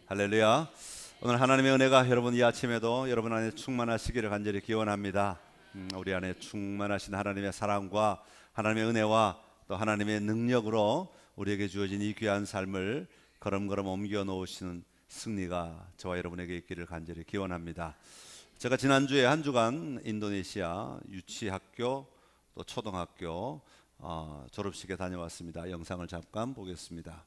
할렐루야. 오늘 하나님의 은혜가 여러분 이 아침에도 여러분 안에 충만하시기를 간절히 기원합니다. 우리 안에 충만하신 하나님의 사랑과 하나님의 은혜와 또 하나님의 능력으로 우리에게 주어진 이 귀한 삶을 걸음걸음 옮겨 놓으시는 승리가 저와 여러분에게 있기를 간절히 기원합니다. 제가 지난주에 한 주간 인도네시아 유치학교 또 초등학교 졸업식에 다녀왔습니다. 영상을 잠깐 보겠습니다.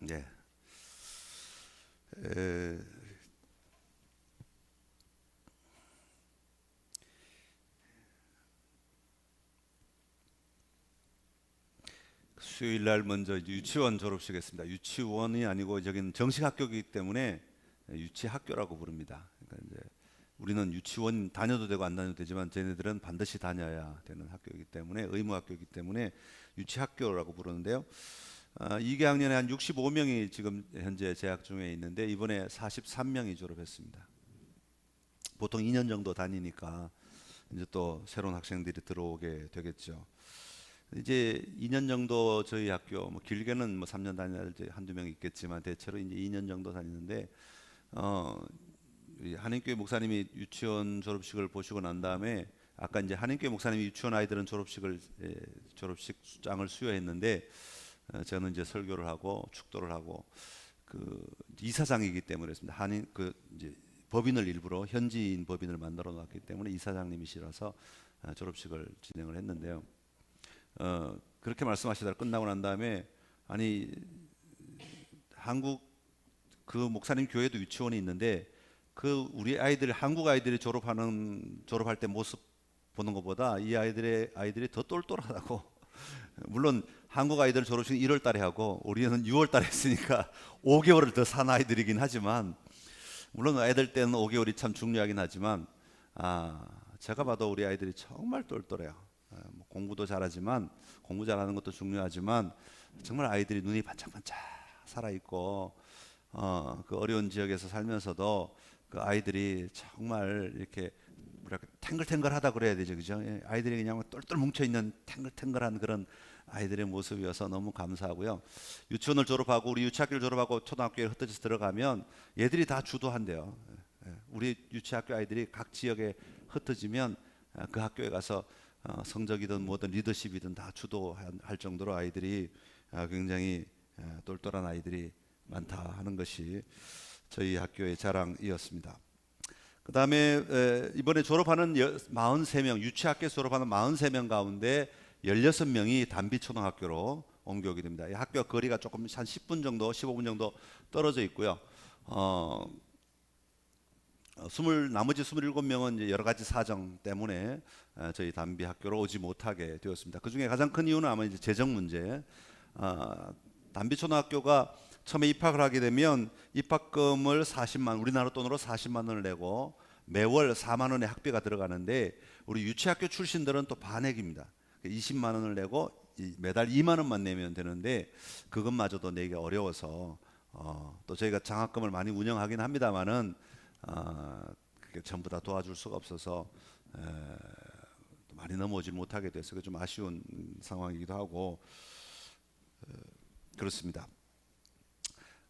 네. 수요일 날 먼저 이제 유치원 졸업식 했습니다. 유치원이 아니고 저기는 정식 학교이기 때문에 유치학교라고 부릅니다. 그러니까 이제 우리는 유치원 다녀도 되고 안 다녀도 되지만 쟤네들은 반드시 다녀야 되는 학교이기 때문에 의무 학교이기 때문에 유치학교라고 부르는데요. 2개학년에 한 65명이 지금 현재 재학 중에 있는데 이번에 43명이 졸업했습니다. 보통 2년 정도 다니니까 이제 또 새로운 학생들이 들어오게 되겠죠. 이제 2년 정도 저희 학교 뭐 길게는 뭐 3년 다니는 이제 한두 명 있겠지만 대체로 이제 2년 정도 다니는데 한인교회 목사님이 유치원 졸업식을 보시고 난 다음에 아까 이제 한인교회 목사님이 유치원 아이들은 졸업식장을 수여했는데 저는 이제 설교를 하고 축도를 하고 그 이사장이기 때문에 그랬습니다. 한인 그 이제 법인을 일부러 현지인 법인을 만들어 놨기 때문에 이사장님이시라서 졸업식을 진행을 했는데요. 그렇게 말씀하시다가 끝나고 난 다음에 아니 한국 그 목사님 교회도 유치원이 있는데 그 우리 아이들 한국 아이들이 졸업할 때 모습 보는 것보다 이 아이들이 더 똘똘하다고. 물론 한국 아이들 졸업식 1월 달에 하고 우리는 6월 달에 했으니까 5개월을 더 산 아이들이긴 하지만 물론 아이들 때는 5개월이 참 중요하긴 하지만 제가 봐도 우리 아이들이 정말 똘똘해요. 뭐 공부도 잘하지만 공부 잘하는 것도 중요하지만 정말 아이들이 눈이 반짝반짝 살아있고 그 어려운 지역에서 살면서도 그 아이들이 정말 이렇게 뭐랄까 탱글탱글하다 그래야 되죠, 그죠? 아이들이 그냥 똘똘 뭉쳐 있는 탱글탱글한 그런 아이들의 모습이어서 너무 감사하고요. 유치원을 졸업하고 우리 유치학교를 졸업하고 초등학교에 흩어져서 들어가면 얘들이 다 주도한대요. 우리 유치학교 아이들이 각 지역에 흩어지면 그 학교에 가서 성적이든 뭐든 리더십이든 다 주도할 정도로 아이들이 굉장히 똘똘한 아이들이 많다 하는 것이 저희 학교의 자랑이었습니다. 그 다음에 이번에 졸업하는 43명, 유치학교 졸업하는 43명 가운데 16명이 단비초등학교로 옮겨오게 됩니다. 이 학교 거리가 조금 한 10분 정도, 15분 정도 떨어져 있고요. 나머지 27명은 이제 여러 가지 사정 때문에 저희 단비 학교로 오지 못하게 되었습니다. 그 중에 가장 큰 이유는 아마 이제 재정 문제. 단비초등학교가 처음에 입학을 하게 되면 입학금을 40만, 우리나라 돈으로 40만 원을 내고 매월 4만 원의 학비가 들어가는데 우리 유치학교 출신들은 또 반액입니다. 20만 원을 내고 매달 2만 원만 내면 되는데 그것마저도 내기 어려워서 또 저희가 장학금을 많이 운영하긴 합니다만은 그게 전부 다 도와줄 수가 없어서 많이 넘어오지 못하게 돼서 좀 아쉬운 상황이기도 하고 그렇습니다.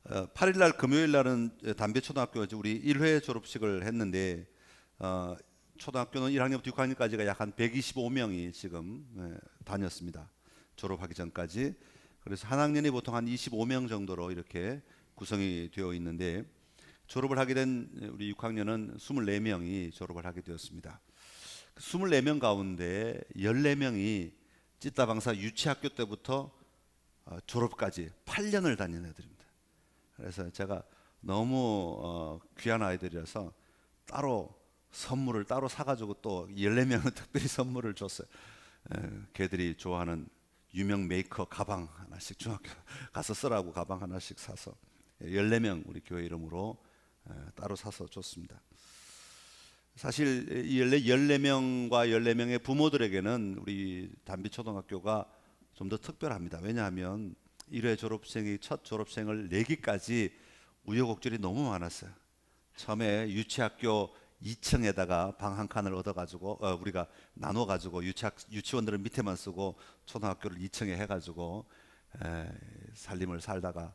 8일날 금요일날은 단비초등학교 우리 1회 졸업식을 했는데 초등학교는 1학년부터 6학년까지가 약 한 125명이 지금 다녔습니다. 졸업하기 전까지. 그래서 한 학년이 보통 한 25명 정도로 이렇게 구성이 되어 있는데 졸업을 하게 된 우리 6학년은 24명이 졸업을 하게 되었습니다. 24명 가운데 14명이 찌따방사 유치학교 때부터 졸업까지 8년을 다닌 애들입니다. 그래서 제가 너무 귀한 아이들이라서 따로 선물을 따로 사가지고 또 14명은 특별히 선물을 줬어요. 걔들이 좋아하는 유명 메이커 가방 하나씩 중학교 가서 쓰라고 가방 하나씩 사서 14명 우리 교회 이름으로 따로 사서 줬습니다. 사실 이 14명과 14명의 부모들에게는 우리 단비초등학교가 좀 더 특별합니다. 왜냐하면 1회 졸업생이 첫 졸업생을 내기까지 우여곡절이 너무 많았어요. 처음에 유치학교 2층에다가 방 한 칸을 얻어가지고 우리가 나눠가지고 유치원들은 밑에만 쓰고 초등학교를 2층에 해가지고 살림을 살다가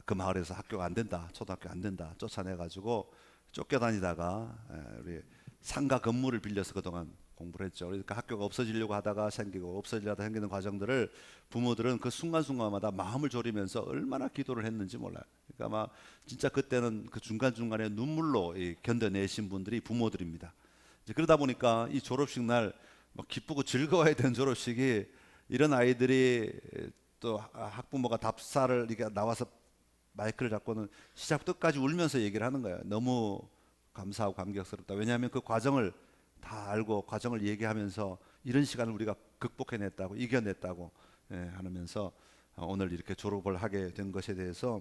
그 마을에서 학교가 안 된다, 초등학교 안 된다 쫓아내가지고 쫓겨다니다가 우리 상가 건물을 빌려서 그동안 공부를 했죠. 그러니까 학교가 없어지려고 하다가 생기고 없어지려다 생기는 과정들을 부모들은 그 순간순간마다 마음을 졸이면서 얼마나 기도를 했는지 몰라요. 그러니까 아마 진짜 그때는 그 중간중간에 눈물로 견뎌내신 분들이 부모들입니다. 이제 그러다 보니까 이 졸업식 날 기쁘고 즐거워야 되는 졸업식이 이런 아이들이 또 학부모가 답사를 이렇게 나와서 마이크를 잡고는 시작부터 끝까지 울면서 얘기를 하는 거예요. 너무 감사하고 감격스럽다. 왜냐하면 그 과정을 다 알고 과정을 얘기하면서 이런 시간을 우리가 극복해냈다고 이겨냈다고 하면서 오늘 이렇게 졸업을 하게 된 것에 대해서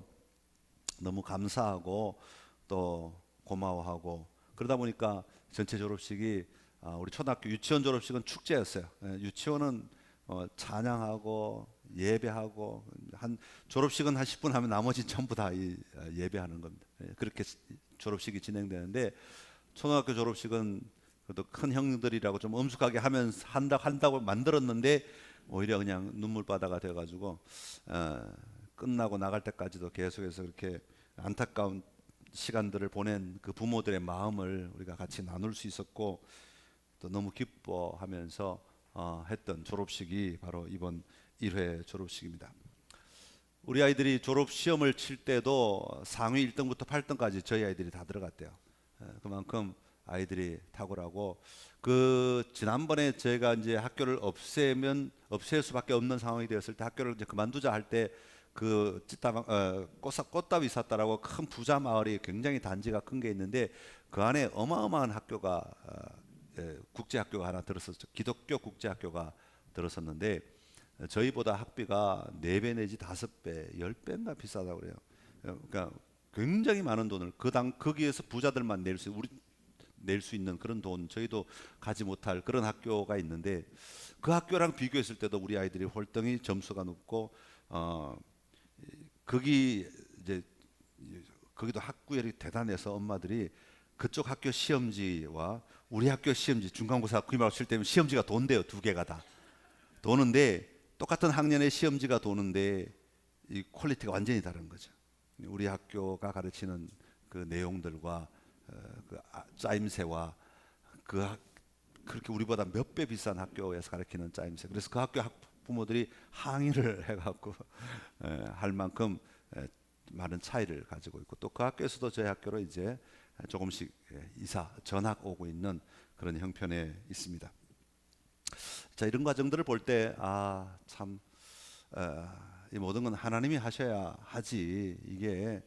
너무 감사하고 또 고마워하고 그러다 보니까 전체 졸업식이 우리 초등학교 유치원 졸업식은 축제였어요. 유치원은 찬양하고 예배하고 한 졸업식은 한 10분 하면 나머지 전부 다 예배하는 겁니다. 그렇게 졸업식이 진행되는데 초등학교 졸업식은 그래도 큰 형들이라고 좀 엄숙하게 하면서 한다고 만들었는데 오히려 그냥 눈물바다가 돼가지고 끝나고 나갈 때까지도 계속해서 그렇게 안타까운 시간들을 보낸 그 부모들의 마음을 우리가 같이 나눌 수 있었고 또 너무 기뻐하면서 했던 졸업식이 바로 이번 1회 졸업식입니다. 우리 아이들이 졸업 시험을 칠 때도 상위 1등부터 8등까지 저희 아이들이 다 들어갔대요. 그만큼 아이들이 탁월하고 그 지난번에 저희가 이제 학교를 없앨 수밖에 없는 상황이 되었을 때 학교를 이제 그만두자 할 때 그 꽃다위 샀다라고 큰 부자 마을이 굉장히 단지가 큰 게 있는데 그 안에 어마어마한 학교가 국제학교가 하나 들었었죠. 기독교 국제학교가 들었었는데 저희보다 학비가 4배 내지 5배, 10배인가 비싸다고 그래요. 그러니까 굉장히 많은 돈을 거기에서 부자들만 낼 수 있는 그런 돈, 저희도 가지 못할 그런 학교가 있는데 그 학교랑 비교했을 때도 우리 아이들이 월등히 점수가 높고 거기도 학구열이 대단해서 엄마들이 그쪽 학교 시험지와 우리 학교 시험지 중간고사 구입하고 칠 때면 시험지가 돈대요. 2개가 다 도는데 똑같은 학년의 시험지가 도는데 이 퀄리티가 완전히 다른 거죠. 우리 학교가 가르치는 그 내용들과 그 짜임새와 그렇게 우리보다 몇 배 비싼 학교에서 가르치는 짜임새. 그래서 그 학교 부모들이 항의를 해갖고 할 만큼 많은 차이를 가지고 있고 또 그 학교에서도 저희 학교로 이제 조금씩 전학 오고 있는 그런 형편에 있습니다. 자, 이런 과정들을 볼 때 참 이 모든 건 하나님이 하셔야 하지 이게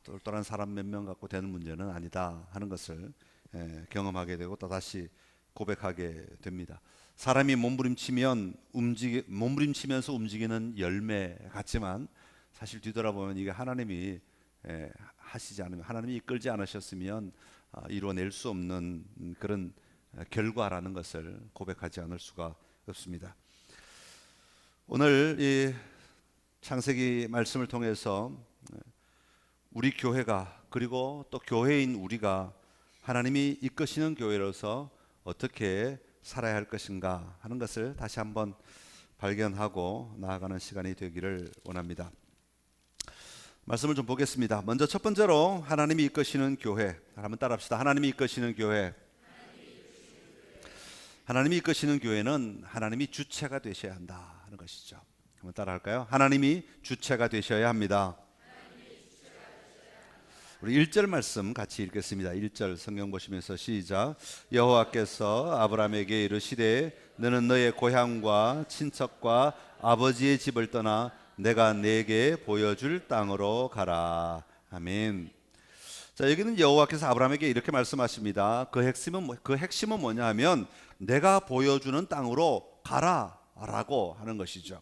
똘똘한 사람 몇 명 갖고 되는 문제는 아니다 하는 것을 경험하게 되고 또 다시 고백하게 됩니다. 사람이 몸부림치면서 움직이는 열매 같지만 사실 뒤돌아보면 이게 하나님이 하시지 않으면 하나님이 이끌지 않으셨으면 이루어낼 수 없는 그런 결과라는 것을 고백하지 않을 수가 없습니다. 오늘 이 창세기 말씀을 통해서 우리 교회가 그리고 또 교회인 우리가 하나님이 이끄시는 교회로서 어떻게 살아야 할 것인가 하는 것을 다시 한번 발견하고 나아가는 시간이 되기를 원합니다. 말씀을 좀 보겠습니다. 먼저 첫 번째로 하나님이 이끄시는 교회. 한번 따라합시다. 하나님이 이끄시는 교회. 하나님이 이끄시는 교회는 하나님이 주체가 되셔야 한다 하는 것이죠. 한번 따라할까요? 하나님이 주체가 되셔야 합니다. 우리 1절 말씀 같이 읽겠습니다. 1절 성경 보시면서 시작. 여호와께서 아브라함에게 이르시되 너는 너의 고향과 친척과 아버지의 집을 떠나 내가 네게 보여줄 땅으로 가라. 아멘. 자, 여기는 여호와께서 아브라함에게 이렇게 말씀하십니다. 그 핵심은 뭐냐 하면 내가 보여주는 땅으로 가라라고 하는 것이죠.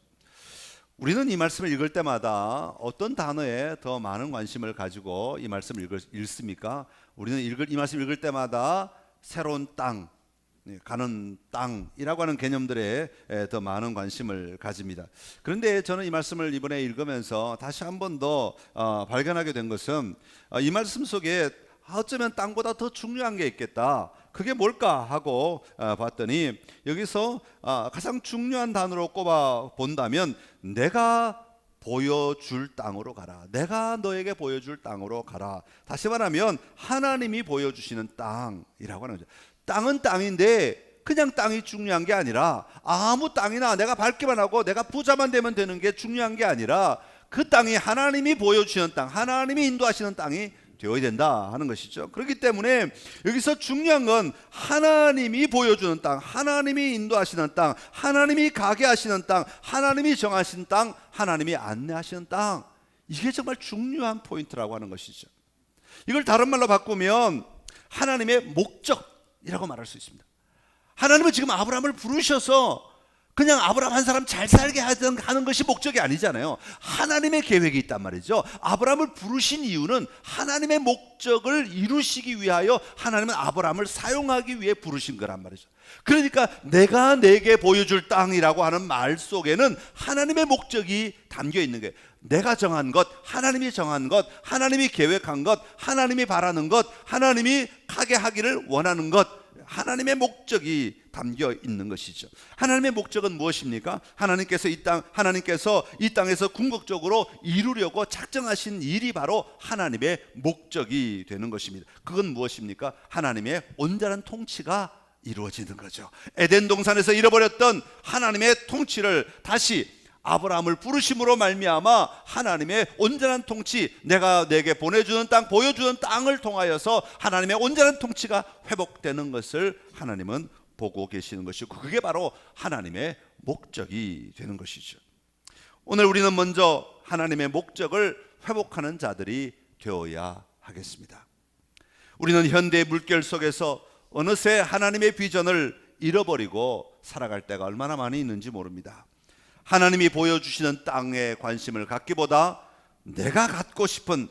우리는 이 말씀을 읽을 때마다 어떤 단어에 더 많은 관심을 가지고 이 말씀을 읽습니까? 우리는 이 말씀을 읽을 때마다 새로운 땅, 가는 땅이라고 하는 개념들에 더 많은 관심을 가집니다. 그런데 저는 이 말씀을 이번에 읽으면서 다시 한 번 더 발견하게 된 것은 이 말씀 속에 어쩌면 땅보다 더 중요한 게 있겠다. 그게 뭘까 하고 봤더니 여기서 가장 중요한 단어로 꼽아 본다면 내가 보여줄 땅으로 가라. 내가 너에게 보여줄 땅으로 가라. 다시 말하면 하나님이 보여주시는 땅이라고 하는 거죠. 땅은 땅인데 그냥 땅이 중요한 게 아니라 아무 땅이나 내가 밟기만 하고 내가 부자만 되면 되는 게 중요한 게 아니라 그 땅이 하나님이 보여주시는 땅, 하나님이 인도하시는 땅이 되어야 된다 하는 것이죠. 그렇기 때문에 여기서 중요한 건 하나님이 보여주는 땅, 하나님이 인도하시는 땅, 하나님이 가게 하시는 땅, 하나님이 정하신 땅, 하나님이 안내하시는 땅, 이게 정말 중요한 포인트라고 하는 것이죠. 이걸 다른 말로 바꾸면 하나님의 목적이라고 말할 수 있습니다. 하나님은 지금 아브라함을 부르셔서 그냥 아브라함 한 사람 잘 살게 하는 것이 목적이 아니잖아요. 하나님의 계획이 있단 말이죠. 아브라함을 부르신 이유는 하나님의 목적을 이루시기 위하여 하나님은 아브라함을 사용하기 위해 부르신 거란 말이죠. 그러니까 내가 내게 보여줄 땅이라고 하는 말 속에는 하나님의 목적이 담겨 있는 거예요. 내가 정한 것, 하나님이 정한 것, 하나님이 계획한 것, 하나님이 바라는 것, 하나님이 하게 하기를 원하는 것, 하나님의 목적이 담겨 있는 것이죠. 하나님의 목적은 무엇입니까? 하나님께서 이 땅에서 궁극적으로 이루려고 작정하신 일이 바로 하나님의 목적이 되는 것입니다. 그건 무엇입니까? 하나님의 온전한 통치가 이루어지는 거죠. 에덴 동산에서 잃어버렸던 하나님의 통치를 다시 아브라함을 부르심으로 말미암아 하나님의 온전한 통치, 내가 내게 보여주는 땅을 통하여서 하나님의 온전한 통치가 회복되는 것을 하나님은 보고 계시는 것이고, 그게 바로 하나님의 목적이 되는 것이죠. 오늘 우리는 먼저 하나님의 목적을 회복하는 자들이 되어야 하겠습니다. 우리는 현대의 물결 속에서 어느새 하나님의 비전을 잃어버리고 살아갈 때가 얼마나 많이 있는지 모릅니다. 하나님이 보여주시는 땅에 관심을 갖기보다 내가 가고 싶은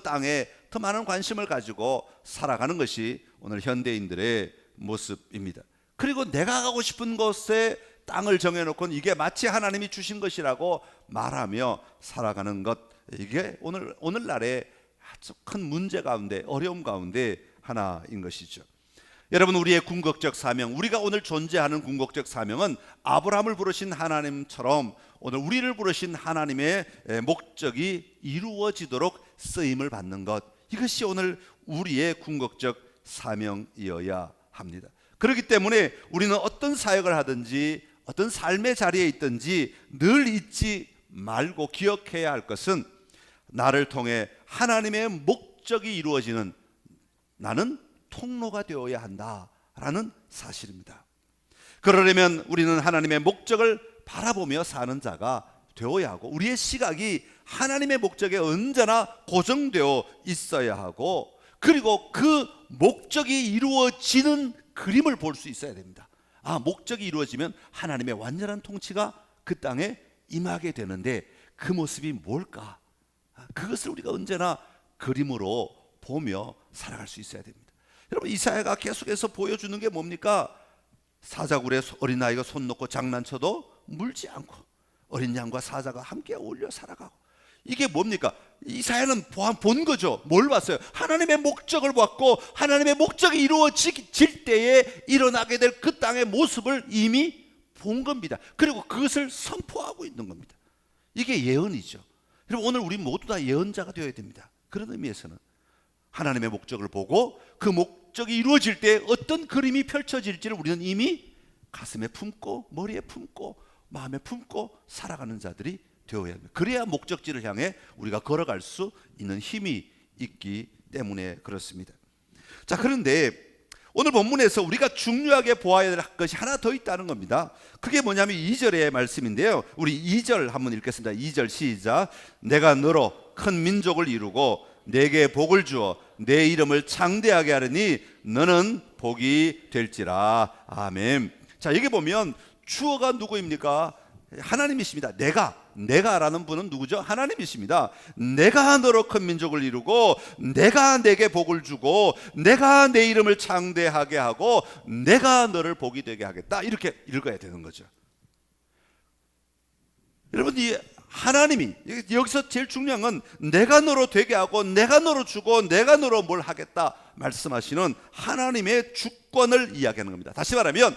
땅에 더 많은 관심을 가지고 살아가는 것이 오늘 현대인들의 모습입니다. 그리고 내가 가고 싶은 곳에 땅을 정해놓고 이게 마치 하나님이 주신 것이라고 말하며 살아가는 것, 이게 오늘날의 아주 큰 문제 가운데, 어려움 가운데 하나인 것이죠. 여러분, 우리의 궁극적 사명, 우리가 오늘 존재하는 궁극적 사명은 아브라함을 부르신 하나님처럼 오늘 우리를 부르신 하나님의 목적이 이루어지도록 쓰임을 받는 것, 이것이 오늘 우리의 궁극적 사명이어야 합니다. 그렇기 때문에 우리는 어떤 사역을 하든지 어떤 삶의 자리에 있든지 늘 잊지 말고 기억해야 할 것은, 나를 통해 하나님의 목적이 이루어지는, 나는 통로가 되어야 한다라는 사실입니다. 그러려면 우리는 하나님의 목적을 바라보며 사는 자가 되어야 하고, 우리의 시각이 하나님의 목적에 언제나 고정되어 있어야 하고, 그리고 그 목적이 이루어지는 그림을 볼 수 있어야 됩니다. 목적이 이루어지면 하나님의 완전한 통치가 그 땅에 임하게 되는데 그 모습이 뭘까? 그것을 우리가 언제나 그림으로 보며 살아갈 수 있어야 됩니다. 여러분, 이사야가 계속해서 보여주는 게 뭡니까? 사자굴에 어린아이가 손 놓고 장난쳐도 물지 않고 어린 양과 사자가 함께 어울려 살아가고, 이게 뭡니까? 이사야는 본 거죠. 뭘 봤어요? 하나님의 목적을 봤고, 하나님의 목적이 이루어질 때에 일어나게 될 그 땅의 모습을 이미 본 겁니다. 그리고 그것을 선포하고 있는 겁니다. 이게 예언이죠. 여러분, 오늘 우리 모두 다 예언자가 되어야 됩니다. 그런 의미에서는 하나님의 목적을 보고 그 목적이 이루어질 때 어떤 그림이 펼쳐질지를 우리는 이미 가슴에 품고 머리에 품고 마음에 품고 살아가는 자들이 되어야 합니다. 그래야 목적지를 향해 우리가 걸어갈 수 있는 힘이 있기 때문에 그렇습니다. 자, 그런데 오늘 본문에서 우리가 중요하게 보아야 될 것이 하나 더 있다는 겁니다. 그게 뭐냐면 2절의 말씀인데요. 우리 2절 한번 읽겠습니다. 2절 시작. 내가 너로 큰 민족을 이루고 내게 복을 주어 내 이름을 창대하게 하리니 너는 복이 될지라. 아멘. 자, 여기 보면 주어가 누구입니까? 하나님이십니다. 내가라는 분은 누구죠? 하나님이십니다. 내가 너로 큰 민족을 이루고 내가 내게 복을 주고 내가 내 이름을 창대하게 하고 내가 너를 복이 되게 하겠다, 이렇게 읽어야 되는 거죠. 여러분, 이 하나님이 여기서 제일 중요한 건 내가 너로 되게 하고 내가 너로 주고 내가 너로 뭘 하겠다 말씀하시는 하나님의 주권을 이야기하는 겁니다. 다시 말하면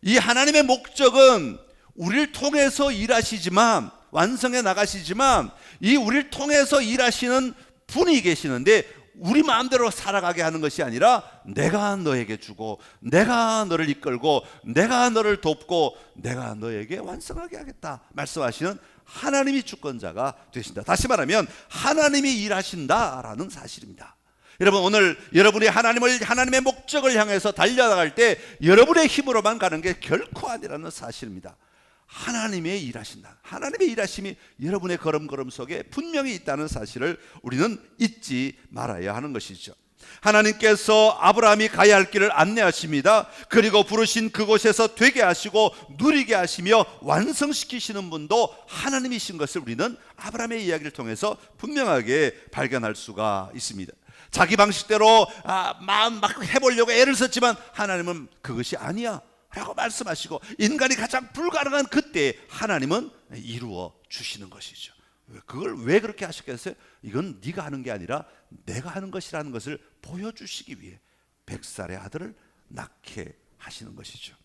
이 하나님의 목적은 우리를 통해서 일하시지만, 완성해 나가시지만, 이 우리를 통해서 일하시는 분이 계시는데 우리 마음대로 살아가게 하는 것이 아니라 내가 너에게 주고 내가 너를 이끌고 내가 너를 돕고 내가 너에게 완성하게 하겠다 말씀하시는 하나님이 주권자가 되신다. 다시 말하면 하나님이 일하신다라는 사실입니다. 여러분, 오늘 여러분이 하나님의 목적을 향해서 달려나갈 때 여러분의 힘으로만 가는 게 결코 아니라는 사실입니다. 하나님의 일하신다. 하나님의 일하심이 여러분의 걸음걸음 속에 분명히 있다는 사실을 우리는 잊지 말아야 하는 것이죠. 하나님께서 아브라함이 가야 할 길을 안내하십니다. 그리고 부르신 그곳에서 되게 하시고 누리게 하시며 완성시키시는 분도 하나님이신 것을 우리는 아브라함의 이야기를 통해서 분명하게 발견할 수가 있습니다. 자기 방식대로 마음 막 해보려고 애를 썼지만 하나님은 그것이 아니야 라고 말씀하시고, 인간이 가장 불가능한 그때 하나님은 이루어 주시는 것이죠. 그걸 왜 그렇게 하셨겠어요? 이건 네가 하는 게 아니라 내가 하는 것이라는 것을 보여주시기 위해 100살의 아들을 낳게 하시는 것이죠.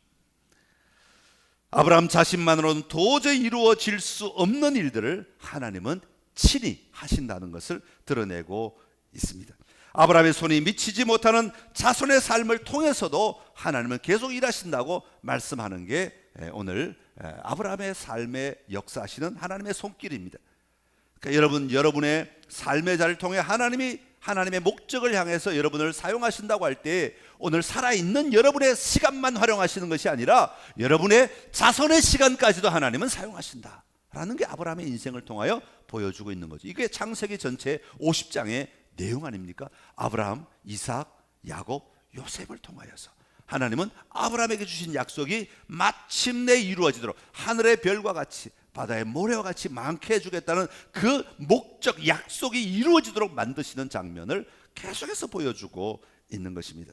아브라함 자신만으로는 도저히 이루어질 수 없는 일들을 하나님은 친히 하신다는 것을 드러내고 있습니다. 아브라함의 손이 미치지 못하는 자손의 삶을 통해서도 하나님은 계속 일하신다고 말씀하는 게 오늘 아브라함의 삶에 역사하시는 하나님의 손길입니다. 그러니까 여러분의 삶의 자리를 통해 하나님의 목적을 향해서 여러분을 사용하신다고 할 때 오늘 살아있는 여러분의 시간만 활용하시는 것이 아니라 여러분의 자손의 시간까지도 하나님은 사용하신다라는 게 아브라함의 인생을 통하여 보여주고 있는 거죠. 이게 창세기 전체 50장의 내용 아닙니까? 아브라함, 이삭, 야곱, 요셉을 통하여서 하나님은 아브라함에게 주신 약속이 마침내 이루어지도록 하늘의 별과 같이 바다의 모래와 같이 많게 해주겠다는 그 목적, 약속이 이루어지도록 만드시는 장면을 계속해서 보여주고 있는 것입니다.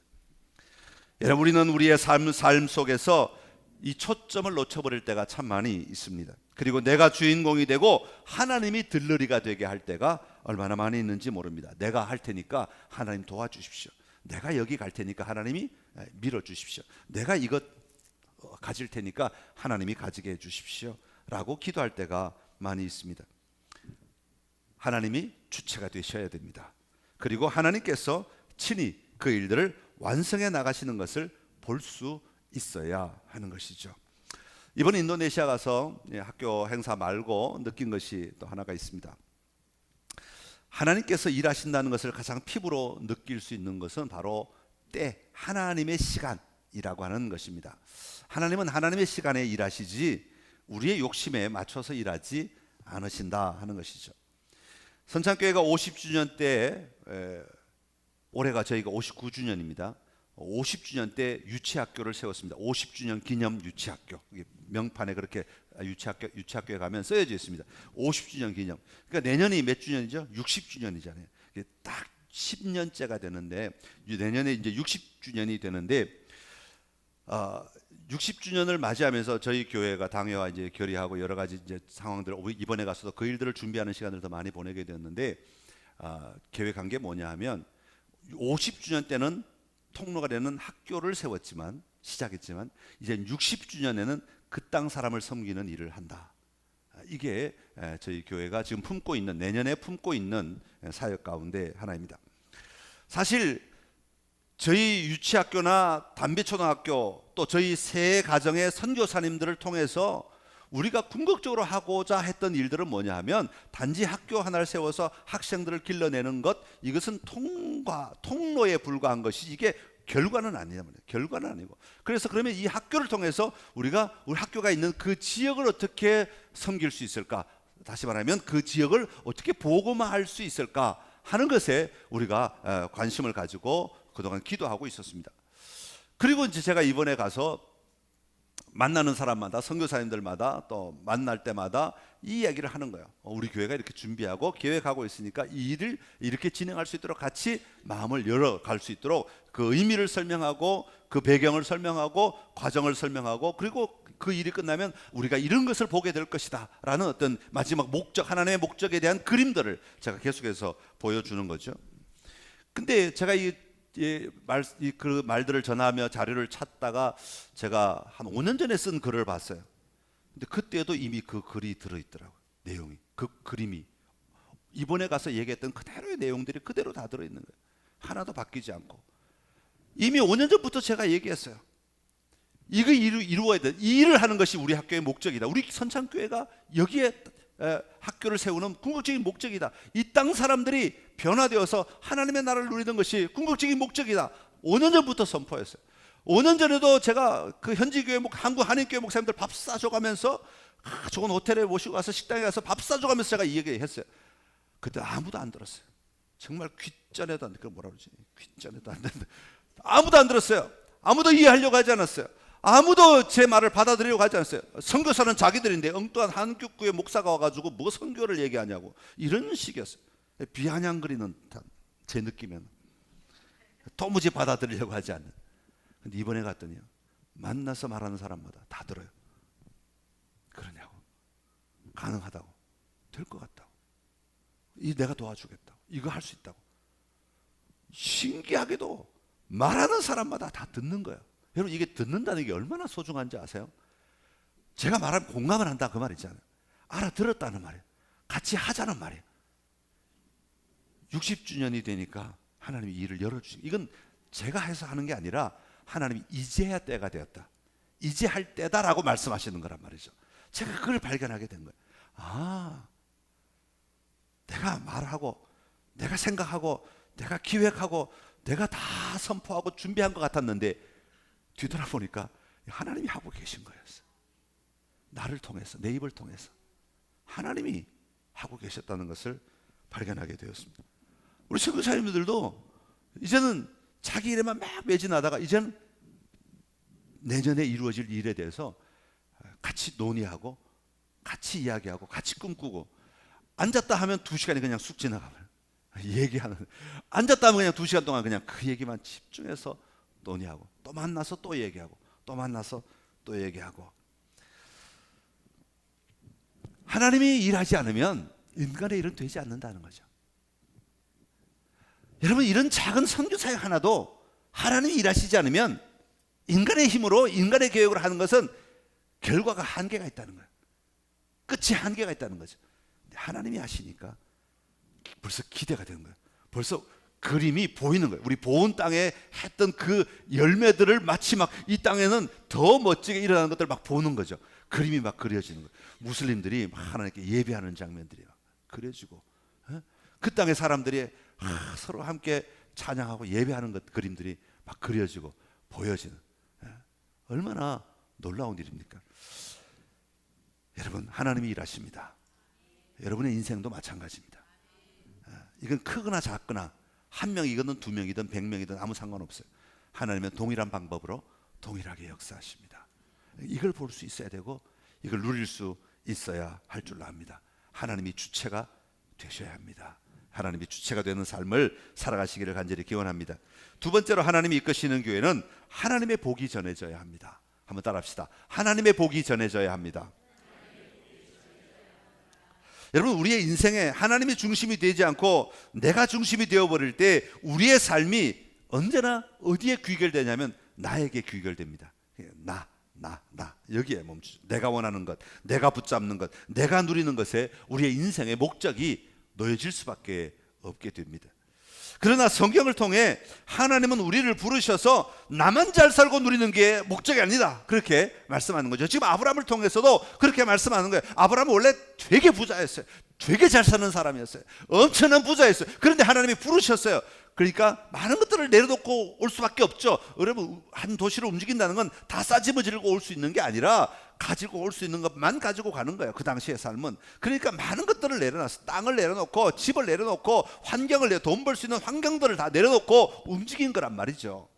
여러분, 우리는 우리의 삶 속에서 이 초점을 놓쳐버릴 때가 참 많이 있습니다. 그리고 내가 주인공이 되고 하나님이 들러리가 되게 할 때가 얼마나 많이 있는지 모릅니다. 내가 할 테니까 하나님 도와주십시오. 내가 여기 갈 테니까 하나님이 밀어주십시오. 내가 이것 가질 테니까 하나님이 가지게 해주십시오 라고 기도할 때가 많이 있습니다. 하나님이 주체가 되셔야 됩니다. 그리고 하나님께서 친히 그 일들을 완성해 나가시는 것을 볼 수 있어야 하는 것이죠. 이번 인도네시아 가서 학교 행사 말고 느낀 것이 또 하나가 있습니다. 하나님께서 일하신다는 것을 가장 피부로 느낄 수 있는 것은 바로 하나님의 시간이라고 하는 것입니다. 하나님은 하나님의 시간에 일하시지 우리의 욕심에 맞춰서 일하지 않으신다 하는 것이죠. 선창교회가 50주년 때, 올해가 저희가 59주년입니다. 50주년 때 유치학교를 세웠습니다. 50주년 기념 유치학교. 명판에 그렇게 유치학교에 가면 써져 있습니다. 50주년 기념. 그러니까 내년이 몇 주년이죠? 60주년이잖아요. 딱 10년째가 되는데 내년에 이제 60주년이 되는데 60주년을 맞이하면서 저희 교회가 당회와 이제 결의하고 여러 가지 이제 상황들 이번에 가서도 그 일들을 준비하는 시간을 더 많이 보내게 되었는데 계획한 게 뭐냐 하면 50주년 때는 통로가 되는 학교를 시작했지만 이제 60주년에는 그 땅 사람을 섬기는 일을 한다. 이게 저희 교회가 지금 내년에 품고 있는 사역 가운데 하나입니다. 사실 저희 유치학교나 담비초등학교 또 저희 새 가정의 선교사님들을 통해서 우리가 궁극적으로 하고자 했던 일들은 뭐냐 하면 단지 학교 하나를 세워서 학생들을 길러내는 것, 이것은 통로에 불과한 것이 이게 결과는 아니란 말이에요. 결과는 아니고. 그래서 그러면 이 학교를 통해서 우리 학교가 있는 그 지역을 어떻게 섬길 수 있을까? 다시 말하면 그 지역을 어떻게 복음화할 수 있을까 하는 것에 우리가 관심을 가지고 그동안 기도하고 있었습니다. 그리고 이제 제가 이번에 가서 만나는 사람마다, 선교사님들마다 또 만날 때마다 이 이야기를 하는 거예요. 우리 교회가 이렇게 준비하고 계획하고 있으니까 이 일을 이렇게 진행할 수 있도록 같이 마음을 열어갈 수 있도록 그 의미를 설명하고 그 배경을 설명하고 과정을 설명하고 그리고 그 일이 끝나면 우리가 이런 것을 보게 될 것이다 라는 어떤 마지막 목적, 하나님의 목적에 대한 그림들을 제가 계속해서 보여주는 거죠. 근데 제가 그 말들을 전하며 자료를 찾다가 제가 한 5년 전에 쓴 글을 봤어요. 근데 그때도 이미 그 글이 들어있더라고요. 내용이, 그 그림이 이번에 가서 얘기했던 그대로의 내용들이 그대로 다 들어있는 거예요. 하나도 바뀌지 않고. 이미 5년 전부터 제가 얘기했어요. 이거 이루어야 돼. 이 일을 하는 것이 우리 학교의 목적이다. 우리 선창교회가 여기에 학교를 세우는 궁극적인 목적이다. 이 땅 사람들이 변화되어서 하나님의 나라를 누리는 것이 궁극적인 목적이다. 5년 전부터 선포했어요. 5년 전에도 제가 그 현지교회 한국 한인교회 목사님들 밥 싸줘가면서 좋은 호텔에 모시고 가서 식당에 가서 밥 싸줘가면서 제가 이 얘기했어요. 그때 아무도 안 들었어요. 정말 귓전에도 안 듣고 뭐라 그러지? 귓전에도 안 듣는데 아무도 안 들었어요. 아무도 이해하려고 하지 않았어요. 아무도 제 말을 받아들이려고 하지 않았어요. 선교사는 자기들인데 엉뚱한 한국교회 목사가 와가지고 뭐 선교를 얘기하냐고 이런 식이었어요. 비아냥거리는 제 느낌에는 도무지 받아들이려고 하지 않는. 근데 이번에 갔더니요, 만나서 말하는 사람마다 다 들어요. 그러냐고, 가능하다고, 될 것 같다고, 내가 도와주겠다고, 이거 할 수 있다고. 신기하게도 말하는 사람마다 다 듣는 거예요. 여러분 이게 듣는다는 게 얼마나 소중한지 아세요? 제가 말하면 공감을 한다 그 말 있잖아요. 알아들었다는 말이에요. 같이 하자는 말이에요. 60주년이 되니까 하나님이 일을 열어주시고, 이건 제가 해서 하는 게 아니라 하나님이 이제야 때가 되었다, 이제 할 때다라고 말씀하시는 거란 말이죠. 제가 그걸 발견하게 된 거예요. 아, 내가 말하고 내가 생각하고 내가 기획하고 내가 다 선포하고 준비한 것 같았는데 뒤돌아보니까 하나님이 하고 계신 거였어요. 나를 통해서, 내 입을 통해서 하나님이 하고 계셨다는 것을 발견하게 되었습니다. 우리 선교사님들도 이제는 자기 일에만 막 매진하다가 이제는 내년에 이루어질 일에 대해서 같이 논의하고 같이 이야기하고 같이 꿈꾸고, 앉았다 하면 2시간이 그냥 쑥 지나가버려요. 얘기하는, 앉았다 하면 그냥 2시간 동안 그냥 그 얘기만 집중해서 논의하고, 또 만나서 또 얘기하고, 또 만나서 또 얘기하고. 하나님이 일하지 않으면 인간의 일은 되지 않는다는 거죠. 여러분, 이런 작은 선교사역 하나도 하나님이 일하시지 않으면 인간의 힘으로, 인간의 계획으로 하는 것은 결과가 한계가 있다는 거예요. 끝이 한계가 있다는 거죠. 하나님이 하시니까 벌써 기대가 되는 거예요. 벌써 그림이 보이는 거예요. 우리 보온 땅에 했던 그 열매들을 마치 막 이 땅에는 더 멋지게 일어나는 것들을 막 보는 거죠. 그림이 막 그려지는 거예요. 무슬림들이 막 하나님께 예배하는 장면들이 막 그려지고, 그 땅의 사람들이 서로 함께 찬양하고 예배하는 것, 그림들이 막 그려지고 보여지는, 얼마나 놀라운 일입니까? 여러분, 하나님이 일하십니다. 여러분의 인생도 마찬가지입니다. 이건 크거나 작거나 한 명이든 2명이든 100명이든 아무 상관없어요. 하나님은 동일한 방법으로 동일하게 역사하십니다. 이걸 볼 수 있어야 되고 이걸 누릴 수 있어야 할 줄로 압니다. 하나님이 주체가 되셔야 합니다. 하나님이 주체가 되는 삶을 살아가시기를 간절히 기원합니다. 두 번째로 하나님이 이끄시는 교회는 하나님의 복이 전해져야 합니다. 한번 따라합시다. 하나님의 복이 전해져야 합니다. 여러분, 우리의 인생에 하나님이 중심이 되지 않고 내가 중심이 되어버릴 때 우리의 삶이 언제나 어디에 귀결되냐면 나에게 귀결됩니다. 나 여기에 멈추죠. 내가 원하는 것, 내가 붙잡는 것, 내가 누리는 것에 우리의 인생의 목적이 놓여질 수밖에 없게 됩니다. 그러나 성경을 통해 하나님은 우리를 부르셔서 나만 잘 살고 누리는 게 목적이 아니다, 그렇게 말씀하는 거죠. 지금 아브라함을 통해서도 그렇게 말씀하는 거예요. 아브라함은 원래 되게 부자였어요. 되게 잘 사는 사람이었어요. 엄청난 부자였어요. 그런데 하나님이 부르셨어요. 그러니까 많은 것들을 내려놓고 올 수밖에 없죠. 여러분, 한 도시를 움직인다는 건 다 싸집어지고 올 수 있는 게 아니라 가지고 올 수 있는 것만 가지고 가는 거예요. 그 당시의 삶은. 그러니까 많은 것들을 내려놨어요. 땅을 내려놓고, 집을 내려놓고, 환경을 돈 벌 수 있는 환경들을 다 내려놓고 움직인 거란 말이죠.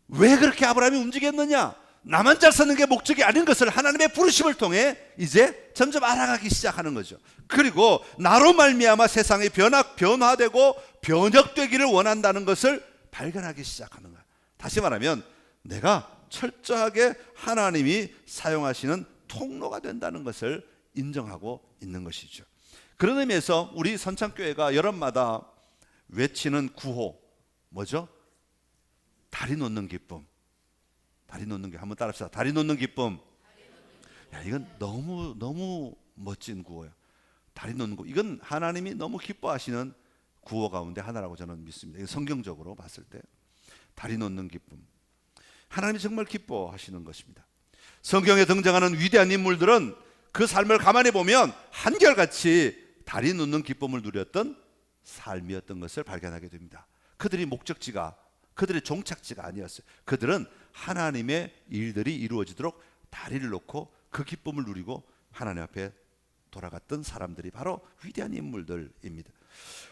왜 그렇게 아브라함이 움직였느냐? 나만 잘 사는 게 목적이 아닌 것을 하나님의 부르심을 통해 이제 점점 알아가기 시작하는 거죠. 그리고 나로 말미암아 세상이 변화되고 변혁되기를 원한다는 것을 발견하기 시작하는 거예요. 다시 말하면 내가 철저하게 하나님이 사용하시는 통로가 된다는 것을 인정하고 있는 것이죠. 그런 의미에서 우리 선창교회가 여름마다 외치는 구호 뭐죠? 다리 놓는 기쁨. 다리 놓는 게, 한번 따라합시다. 다리 놓는 기쁨. 야, 이건 너무 멋진 구호예요. 다리 놓는 거. 이건 하나님이 너무 기뻐하시는 구호 가운데 하나라고 저는 믿습니다. 이거 성경적으로 봤을 때 다리 놓는 기쁨. 하나님이 정말 기뻐하시는 것입니다. 성경에 등장하는 위대한 인물들은 그 삶을 가만히 보면 한결같이 다리 놓는 기쁨을 누렸던 삶이었던 것을 발견하게 됩니다. 그들이 목적지가, 그들의 종착지가 아니었어요. 그들은 하나님의 일들이 이루어지도록 다리를 놓고 그 기쁨을 누리고 하나님 앞에 돌아갔던 사람들이 바로 위대한 인물들입니다.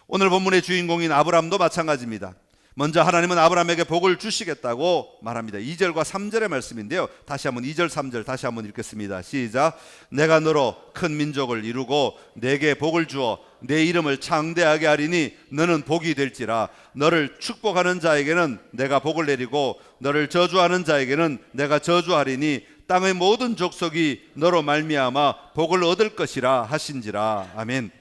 오늘 본문의 주인공인 아브라함도 마찬가지입니다. 먼저 하나님은 아브라함에게 복을 주시겠다고 말합니다. 2절과 3절의 말씀인데요, 다시 한번 2절 3절 다시 한번 읽겠습니다. 시작. 내가 너로 큰 민족을 이루고 내게 복을 주어 내 이름을 창대하게 하리니 너는 복이 될지라. 너를 축복하는 자에게는 내가 복을 내리고 너를 저주하는 자에게는 내가 저주하리니 땅의 모든 족속이 너로 말미암아 복을 얻을 것이라 하신지라. 아멘.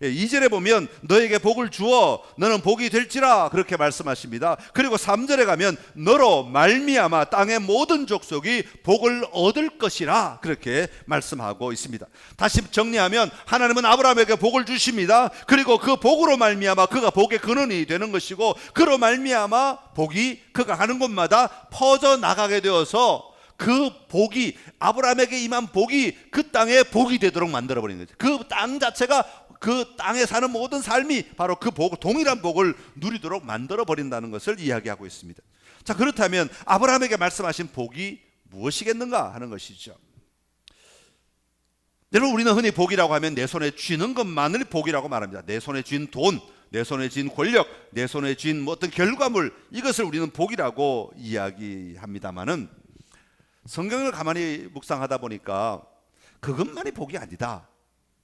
2절에 보면 너에게 복을 주어 너는 복이 될지라 그렇게 말씀하십니다. 그리고 3절에 가면 너로 말미암아 땅의 모든 족속이 복을 얻을 것이라 그렇게 말씀하고 있습니다. 다시 정리하면 하나님은 아브라함에게 복을 주십니다. 그리고 그 복으로 말미암아 그가 복의 근원이 되는 것이고, 그로 말미암아 복이 그가 가는 곳마다 퍼져 나가게 되어서 그 복이, 아브라함에게 임한 복이 그 땅에 복이 되도록 만들어버리는 거죠. 그 땅 자체가, 그 땅에 사는 모든 삶이 바로 그 복, 동일한 복을 누리도록 만들어 버린다는 것을 이야기하고 있습니다. 자, 그렇다면 아브라함에게 말씀하신 복이 무엇이겠는가 하는 것이죠. 여러분, 우리는 흔히 복이라고 하면 내 손에 쥐는 것만을 복이라고 말합니다. 내 손에 쥔 돈, 내 손에 쥔 권력, 내 손에 쥔 어떤 결과물, 이것을 우리는 복이라고 이야기합니다마는 성경을 가만히 묵상하다 보니까 그것만이 복이 아니다.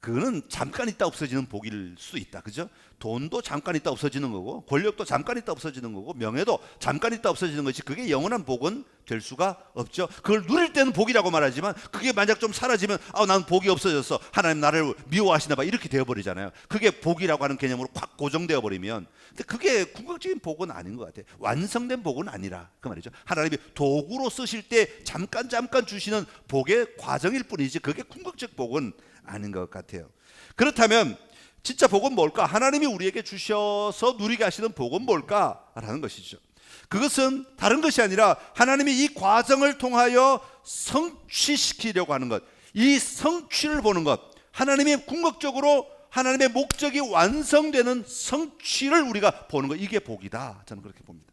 그거는 잠깐 있다 없어지는 복일 수 있다. 그죠? 돈도 잠깐 있다 없어지는 거고, 권력도 잠깐 있다 없어지는 거고, 명예도 잠깐 있다 없어지는 것이, 그게 영원한 복은 될 수가 없죠. 그걸 누릴 때는 복이라고 말하지만 그게 만약 좀 사라지면 난 복이 없어졌어, 하나님 나를 미워하시나 봐, 이렇게 되어버리잖아요. 그게 복이라고 하는 개념으로 확 고정되어 버리면, 근데 그게 궁극적인 복은 아닌 것 같아요. 완성된 복은 아니라 그 말이죠. 하나님이 도구로 쓰실 때 잠깐 주시는 복의 과정일 뿐이지 그게 궁극적 복은 아닌 것 같아요. 그렇다면 진짜 복은 뭘까? 하나님이 우리에게 주셔서 누리게 하시는 복은 뭘까라는 것이죠. 그것은 다른 것이 아니라 하나님이 이 과정을 통하여 성취시키려고 하는 것, 이 성취를 보는 것, 하나님이 궁극적으로 하나님의 목적이 완성되는 성취를 우리가 보는 것, 이게 복이다. 저는 그렇게 봅니다.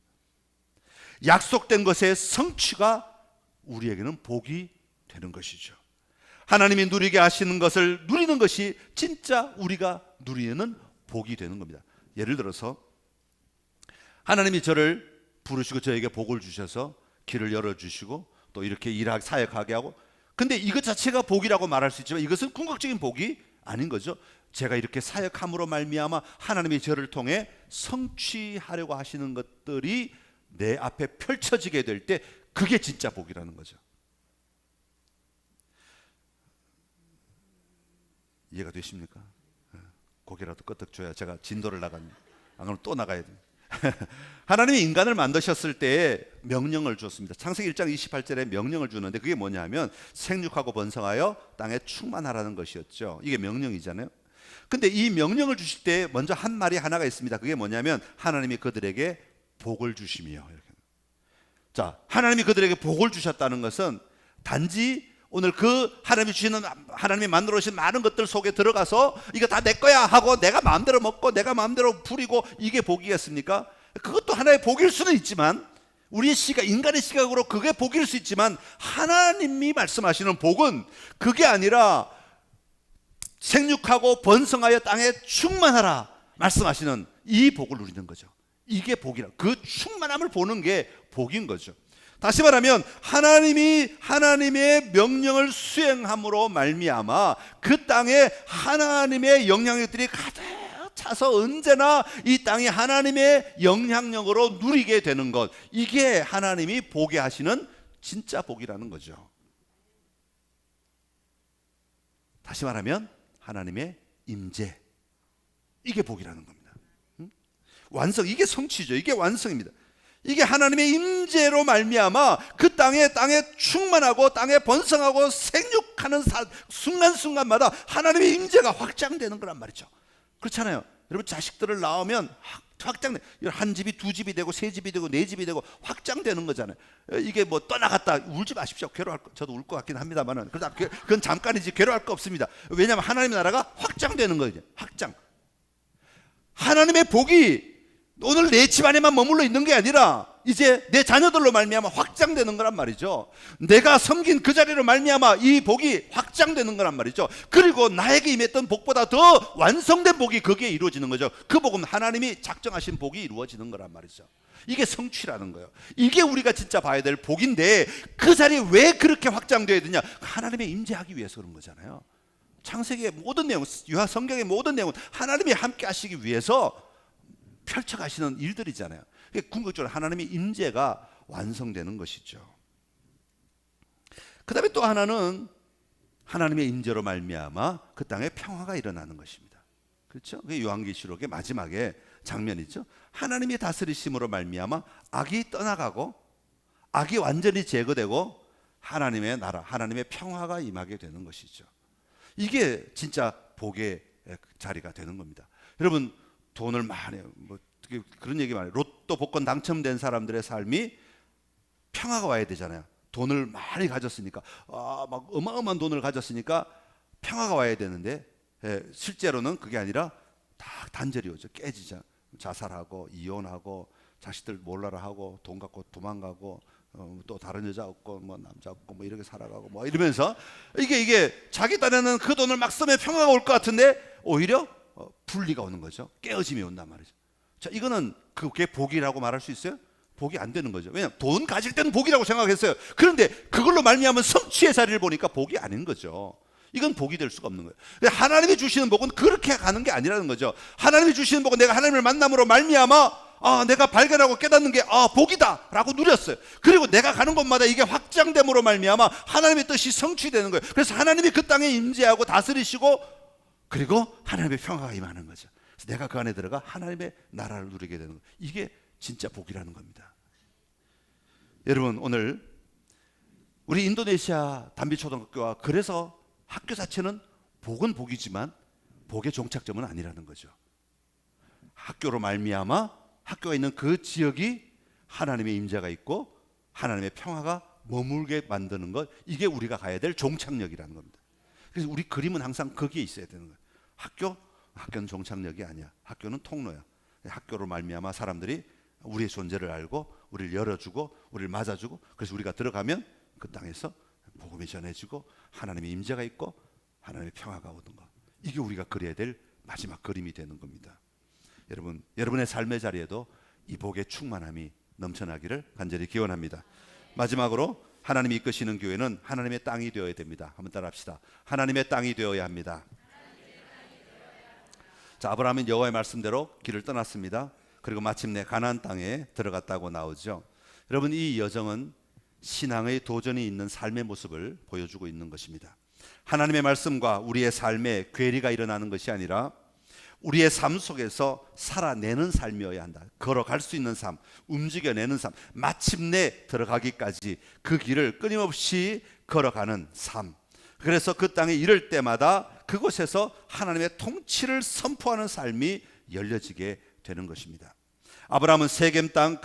약속된 것의 성취가 우리에게는 복이 되는 것이죠. 하나님이 누리게 하시는 것을 누리는 것이 진짜 우리가 누리는 복이 되는 겁니다. 예를 들어서 하나님이 저를 부르시고 저에게 복을 주셔서 길을 열어주시고 또 이렇게 일하게 사역하게 하고, 근데 이것 자체가 복이라고 말할 수 있지만 이것은 궁극적인 복이 아닌 거죠. 제가 이렇게 사역함으로 말미암아 하나님이 저를 통해 성취하려고 하시는 것들이 내 앞에 펼쳐지게 될 때 그게 진짜 복이라는 거죠. 이해가 되십니까? 고개라도 끄덕 줘야 제가 진도를 나갑니다. 안 그러면 또 나가야 됩니다. 하나님이 인간을 만드셨을 때 명령을 주었습니다. 창세기 1장 28절에 명령을 주는데 그게 뭐냐 하면 생육하고 번성하여 땅에 충만하라는 것이었죠. 이게 명령이잖아요. 근데 이 명령을 주실 때 먼저 한 말이 하나가 있습니다. 그게 뭐냐면 하나님이 그들에게 복을 주시며, 이렇게. 자, 하나님이 그들에게 복을 주셨다는 것은 단지 오늘 그 하나님이 주시는, 하나님이 만들어 오신 많은 것들 속에 들어가서 이거 다 내 거야 하고 내가 마음대로 먹고 내가 마음대로 부리고 이게 복이겠습니까? 그것도 하나의 복일 수는 있지만, 우리의 시각, 인간의 시각으로 그게 복일 수 있지만 하나님이 말씀하시는 복은 그게 아니라 생육하고 번성하여 땅에 충만하라 말씀하시는 이 복을 누리는 거죠. 이게 복이라, 그 충만함을 보는 게 복인 거죠. 다시 말하면 하나님이 하나님의 명령을 수행함으로 말미암아 그 땅에 하나님의 영향력들이 가득 차서 언제나 이 땅이 하나님의 영향력으로 누리게 되는 것, 이게 하나님이 보게 하시는 진짜 복이라는 거죠. 다시 말하면 하나님의 임재, 이게 복이라는 겁니다. 완성, 이게 성취죠. 이게 완성입니다. 이게 하나님의 임재로 말미암아 그 땅에 충만하고 땅에 번성하고 생육하는 순간순간마다 하나님의 임재가 확장되는 거란 말이죠. 그렇잖아요. 여러분, 자식들을 낳으면 확장돼. 한 집이 두 집이 되고 세 집이 되고 네 집이 되고 확장되는 거잖아요. 이게 뭐 떠나갔다 울지 마십시오. 괴로워할 거, 저도 울 것 같긴 합니다만은 그건 잠깐이지 괴로워할 거 없습니다. 왜냐하면 하나님의 나라가 확장되는 거죠. 확장. 하나님의 복이 오늘 내 집안에만 머물러 있는 게 아니라 이제 내 자녀들로 말미암아 확장되는 거란 말이죠. 내가 섬긴 그 자리로 말미암아 이 복이 확장되는 거란 말이죠. 그리고 나에게 임했던 복보다 더 완성된 복이 거기에 이루어지는 거죠. 그 복은 하나님이 작정하신 복이 이루어지는 거란 말이죠. 이게 성취라는 거예요. 이게 우리가 진짜 봐야 될 복인데, 그 자리에 왜 그렇게 확장되어야 되냐? 하나님의 임재하기 위해서 그런 거잖아요. 창세기의 모든 내용, 유아 성경의 모든 내용은 하나님이 함께 하시기 위해서 펼쳐가시는 일들이잖아요. 궁극적으로 하나님의 임재가 완성되는 것이죠. 그 다음에 또 하나는 하나님의 임재로 말미암아 그 땅에 평화가 일어나는 것입니다. 그렇죠? 그 요한계시록의 마지막에 장면이죠. 하나님이 다스리심으로 말미암아 악이 떠나가고 악이 완전히 제거되고 하나님의 나라, 하나님의 평화가 임하게 되는 것이죠. 이게 진짜 복의 자리가 되는 겁니다. 여러분, 돈을 많이 그런 얘기 많이, 로또 복권 당첨된 사람들의 삶이 평화가 와야 되잖아요. 돈을 많이 가졌으니까, 막 어마어마한 돈을 가졌으니까 평화가 와야 되는데, 실제로는 그게 아니라 다 단절이 오죠. 깨지자, 자살하고 이혼하고 자식들 몰라라 하고 돈 갖고 도망가고 또 다른 여자 없고 뭐 남자 없고 뭐 이렇게 살아가고 뭐 이러면서 이게 자기 딴에는 그 돈을 막 쓰면 평화가 올 것 같은데 오히려 분리가 오는 거죠. 깨어짐이 온단 말이죠. 자, 이거는 그게 복이라고 말할 수 있어요? 복이 안 되는 거죠. 왜냐하면 돈 가질 때는 복이라고 생각했어요. 그런데 그걸로 말미암은 성취의 자리를 보니까 복이 아닌 거죠. 이건 복이 될 수가 없는 거예요. 하나님이 주시는 복은 그렇게 가는 게 아니라는 거죠. 하나님이 주시는 복은 내가 하나님을 만남으로 말미암아 내가 발견하고 깨닫는 게 복이다 라고 누렸어요. 그리고 내가 가는 곳마다 이게 확장됨으로 말미암아 하나님의 뜻이 성취되는 거예요. 그래서 하나님이 그 땅에 임재하고 다스리시고 그리고 하나님의 평화가 임하는 거죠. 그래서 내가 그 안에 들어가 하나님의 나라를 누리게 되는 거예요. 이게 진짜 복이라는 겁니다. 여러분, 오늘 우리 인도네시아 단비초등학교와 그래서 학교 자체는 복은 복이지만 복의 종착점은 아니라는 거죠. 학교로 말미암아 학교가 있는 그 지역이 하나님의 임재가 있고 하나님의 평화가 머물게 만드는 것, 이게 우리가 가야 될 종착역이라는 겁니다. 그래서 우리 그림은 항상 거기에 있어야 되는 거예요. 학교는 종착역이 아니야. 학교는 통로야. 학교로 말미암아 사람들이 우리의 존재를 알고 우리를 열어주고 우리를 맞아주고, 그래서 우리가 들어가면 그 땅에서 복음이 전해지고 하나님의 임재가 있고 하나님의 평화가 오는 것, 이게 우리가 그려야 될 마지막 그림이 되는 겁니다. 여러분의 삶의 자리에도 이 복의 충만함이 넘쳐나기를 간절히 기원합니다. 마지막으로 하나님이 이끄시는 교회는 하나님의 땅이 되어야 됩니다. 한번 따라합시다. 하나님의 땅이 되어야 합니다. 자, 아브라함은 여호와의 말씀대로 길을 떠났습니다. 그리고 마침내 가나안 땅에 들어갔다고 나오죠. 여러분, 이 여정은 신앙의 도전이 있는 삶의 모습을 보여주고 있는 것입니다. 하나님의 말씀과 우리의 삶에 괴리가 일어나는 것이 아니라 우리의 삶 속에서 살아내는 삶이어야 한다. 걸어갈 수 있는 삶, 움직여내는 삶, 마침내 들어가기까지 그 길을 끊임없이 걸어가는 삶. 그래서 그 땅에 이를 때마다 그곳에서 하나님의 통치를 선포하는 삶이 열려지게 되는 것입니다. 아브라함은 세겜 땅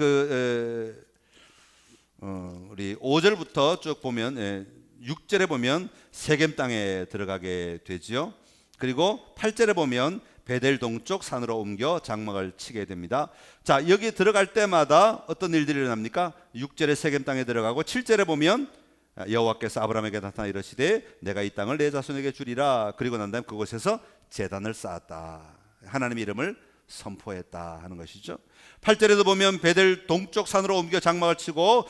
우리 5절부터 쭉 보면 6절에 보면 세겜 땅에 들어가게 되지요. 그리고 8절에 보면 베델 동쪽 산으로 옮겨 장막을 치게 됩니다. 자, 여기 들어갈 때마다 어떤 일들이 일어납니까? 6절에 세겜 땅에 들어가고 7절에 보면 여호와께서 아브라함에게 나타나 이르시되 내가 이 땅을 내 자손에게 주리라. 그리고 난 다음 그곳에서 제단을 쌓았다. 하나님의 이름을 선포했다 하는 것이죠. 8절에도 보면 베델 동쪽 산으로 옮겨 장막을 치고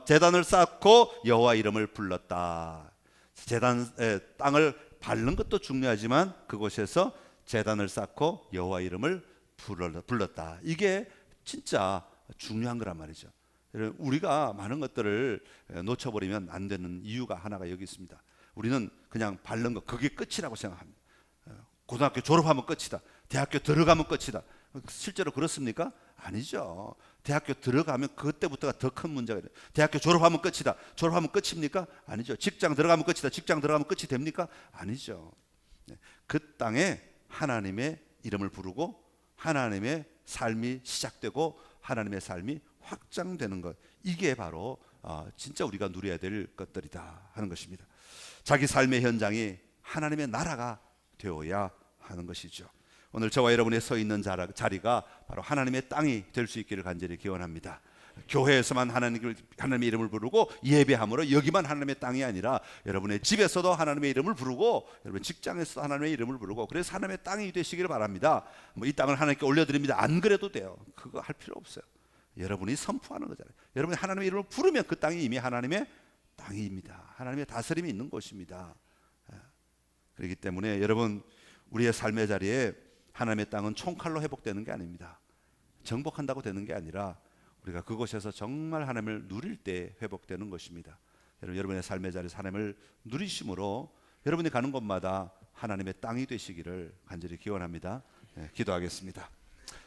제단을 쌓고 여호와 이름을 불렀다. 제단 땅을 밟는 것도 중요하지만 그곳에서 제단을 쌓고 여호와 이름을 불렀다. 이게 진짜 중요한 거란 말이죠. 우리가 많은 것들을 놓쳐버리면 안 되는 이유가 하나가 여기 있습니다. 우리는 그냥 밟는 것, 그게 끝이라고 생각합니다. 고등학교 졸업하면 끝이다. 대학교 들어가면 끝이다. 실제로 그렇습니까? 아니죠. 대학교 들어가면 그때부터가 더 큰 문제가 돼요. 대학교 졸업하면 끝이다. 졸업하면 끝입니까? 아니죠. 직장 들어가면 끝이다. 직장 들어가면 끝이 됩니까? 아니죠. 그 땅에 하나님의 이름을 부르고 하나님의 삶이 시작되고 하나님의 삶이 확장되는 것, 이게 바로 진짜 우리가 누려야 될 것들이다 하는 것입니다. 자기 삶의 현장이 하나님의 나라가 되어야 하는 것이죠. 오늘 저와 여러분의 서 있는 자리가 바로 하나님의 땅이 될 수 있기를 간절히 기원합니다. 교회에서만 하나님의 이름을 부르고 예배함으로 여기만 하나님의 땅이 아니라 여러분의 집에서도 하나님의 이름을 부르고 여러분 직장에서도 하나님의 이름을 부르고, 그래서 하나님의 땅이 되시기를 바랍니다. 이 땅을 하나님께 올려드립니다. 안 그래도 돼요. 그거 할 필요 없어요. 여러분이 선포하는 거잖아요. 여러분이 하나님의 이름을 부르면 그 땅이 이미 하나님의 땅입니다. 하나님의 다스림이 있는 곳입니다. 그렇기 때문에 여러분, 우리의 삶의 자리에 하나님의 땅은 총칼로 회복되는 게 아닙니다. 정복한다고 되는 게 아니라 우리가 그곳에서 정말 하나님을 누릴 때 회복되는 것입니다. 여러분의 삶의 자리에서 하나님을 누리심으로 여러분이 가는 곳마다 하나님의 땅이 되시기를 간절히 기원합니다. 기도하겠습니다.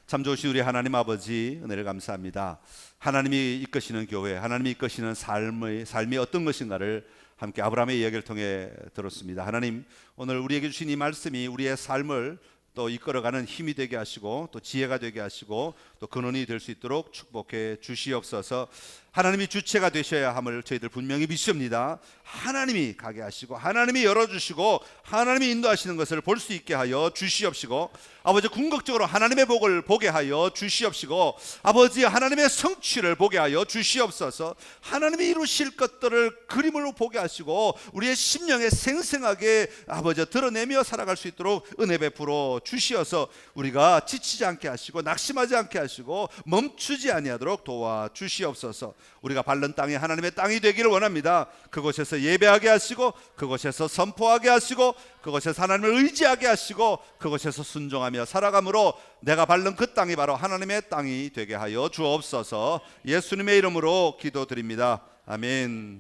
참 좋으신 우리 하나님 아버지, 은혜를 감사합니다. 하나님이 이끄시는 교회, 하나님이 이끄시는 삶이 어떤 것인가를 함께 아브라함의 이야기를 통해 들었습니다. 하나님, 오늘 우리에게 주신 이 말씀이 우리의 삶을 또 이끌어가는 힘이 되게 하시고 또 지혜가 되게 하시고 또 근원이 될 수 있도록 축복해 주시옵소서. 하나님이 주체가 되셔야 함을 저희들 분명히 믿습니다. 하나님이 가게 하시고 하나님이 열어주시고 하나님이 인도하시는 것을 볼 수 있게 하여 주시옵시고, 아버지 궁극적으로 하나님의 복을 보게 하여 주시옵시고, 아버지 하나님의 성취를 보게 하여 주시옵소서. 하나님이 이루실 것들을 그림으로 보게 하시고 우리의 심령에 생생하게 아버지 드러내며 살아갈 수 있도록 은혜 베풀어 주시어서 우리가 지치지 않게 하시고 낙심하지 않게 하시고 멈추지 아니하도록 도와 주시옵소서. 우리가 밟는 땅이 하나님의 땅이 되기를 원합니다. 그곳에서 예배하게 하시고 그곳에서 선포하게 하시고 그곳에서 하나님을 의지하게 하시고 그곳에서 순종하며 살아감으로 내가 밟는 그 땅이 바로 하나님의 땅이 되게 하여 주옵소서. 예수님의 이름으로 기도드립니다. 아멘.